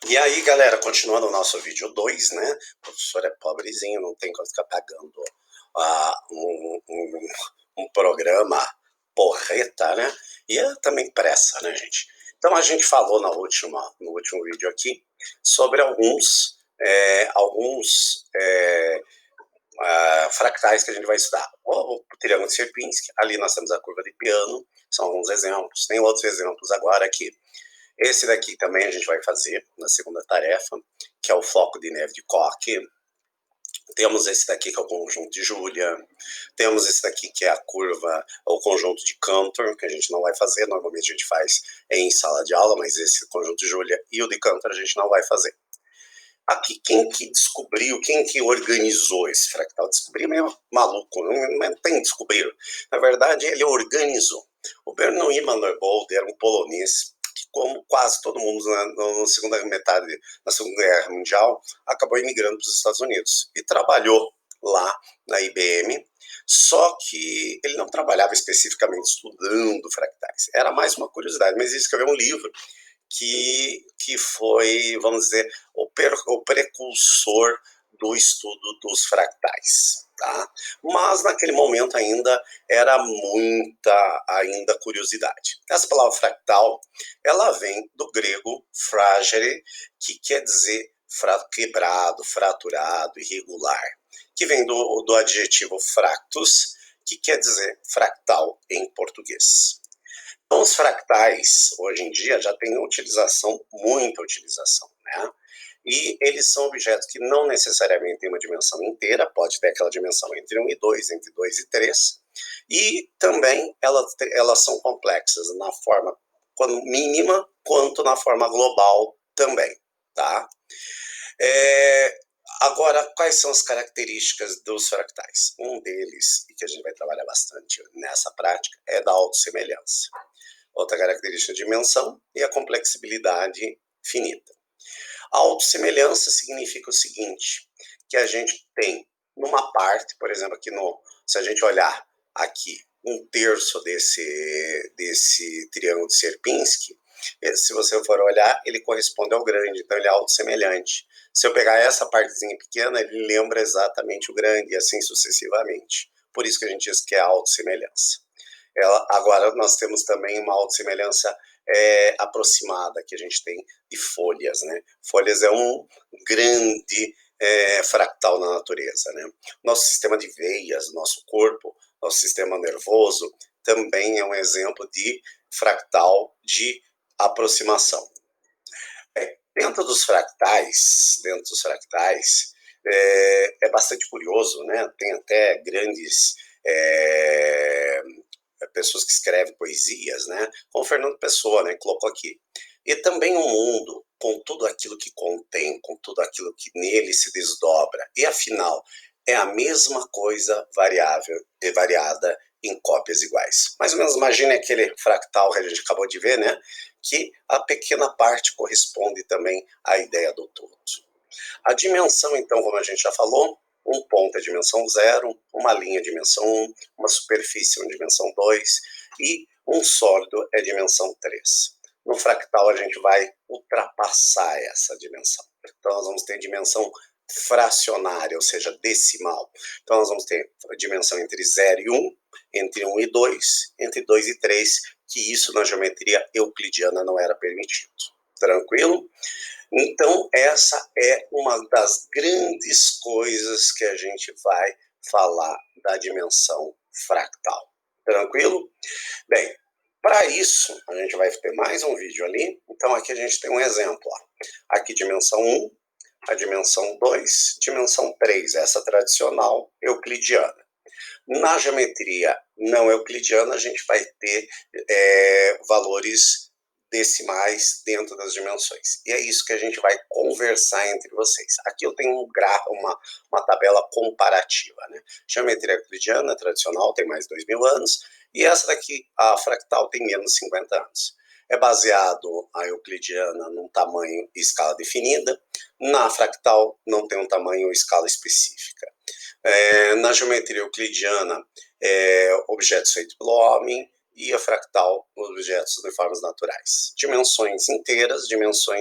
E aí, galera, continuando o nosso vídeo 2, né? O professor é pobrezinho, não tem como ficar pagando um programa porreta, né? E é também pressa, né, gente? Então, a gente falou no último vídeo aqui sobre alguns fractais que a gente vai estudar. O triângulo de Sierpinski, ali nós temos a curva de piano, são alguns exemplos. Tem outros exemplos agora aqui. Esse daqui também a gente vai fazer na segunda tarefa, que é o floco de neve de Koch. Temos esse daqui que é o conjunto de Julia. Temos esse daqui que é a curva, o conjunto de Cantor, que a gente não vai fazer, normalmente a gente faz em sala de aula, mas esse conjunto de Julia e o de Cantor a gente não vai fazer. Aqui, quem que descobriu, quem que organizou esse fractal? Descobriu meio maluco, não tem descobriu. Na verdade, ele organizou. O Bernoulli Mandelbrot era um polonês que, como quase todo mundo na segunda Guerra Mundial, acabou imigrando para os Estados Unidos e trabalhou lá na IBM, só que ele não trabalhava especificamente estudando fractais. Era mais uma curiosidade, mas ele escreveu um livro que foi, vamos dizer, o precursor do estudo dos fractais. Tá? Mas naquele momento ainda era muita curiosidade. Essa palavra fractal, ela vem do grego fragere, que quer dizer quebrado, fraturado, irregular, que vem do adjetivo fractus, que quer dizer fractal em português. Então, os fractais, hoje em dia, já têm muita utilização, né? E eles são objetos que não necessariamente têm uma dimensão inteira, pode ter aquela dimensão entre 1 e 2, entre 2 e 3, e também elas são complexas na forma mínima quanto na forma global também, tá? Agora, quais são as características dos fractais? Um deles, e que a gente vai trabalhar bastante nessa prática, é da autossemelhança. Outra característica, a dimensão e a complexibilidade finita. A autossemelhança significa o seguinte, que a gente tem numa parte, por exemplo, se a gente olhar aqui, 1/3 desse triângulo de Sierpinski, se você for olhar, ele corresponde ao grande, então ele é autossemelhante. Se eu pegar essa partezinha pequena, ele lembra exatamente o grande, e assim sucessivamente. Por isso que a gente diz que é a autossemelhança. Agora, nós temos também uma autossemelhança aproximada que a gente tem de folhas, né? Folhas é um grande fractal na natureza, né? Nosso sistema de veias, nosso corpo, nosso sistema nervoso também é um exemplo de fractal de aproximação. Dentro dos fractais, é bastante curioso, né? Tem até grandes pessoas que escrevem poesias, né? Como Fernando Pessoa, né? Colocou aqui. E também um mundo com tudo aquilo que contém, com tudo aquilo que nele se desdobra. E afinal, é a mesma coisa variável e variada em cópias iguais. Mais ou menos imagine aquele fractal que a gente acabou de ver, né? Que a pequena parte corresponde também à ideia do todo. A dimensão, então, como a gente já falou, um ponto é dimensão 0, uma linha é dimensão 1, uma superfície é dimensão 2 e um sólido é dimensão 3. No fractal a gente vai ultrapassar essa dimensão. Então nós vamos ter dimensão fracionária, ou seja, decimal. Então nós vamos ter a dimensão entre 0 e 1, entre 1 e 2, entre 2 e 3, que isso na geometria euclidiana não era permitido. Tranquilo? Então, essa é uma das grandes coisas que a gente vai falar da dimensão fractal. Tranquilo? Bem, para isso, a gente vai ter mais um vídeo ali. Então, aqui a gente tem um exemplo. Ó. Aqui, dimensão 1, a dimensão 2, dimensão 3, essa tradicional euclidiana. Na geometria não euclidiana, a gente vai ter valores decimais dentro das dimensões. E é isso que a gente vai conversar entre vocês. Aqui eu tenho uma tabela comparativa. Né? Geometria euclidiana tradicional tem mais de 2.000 anos, e essa daqui, a fractal, tem menos de 50 anos. É baseado a euclidiana num tamanho e escala definida, na fractal não tem um tamanho ou escala específica. Na geometria euclidiana, objetos feitos pelo homem, e a fractal, objetos de formas naturais. Dimensões inteiras, dimensões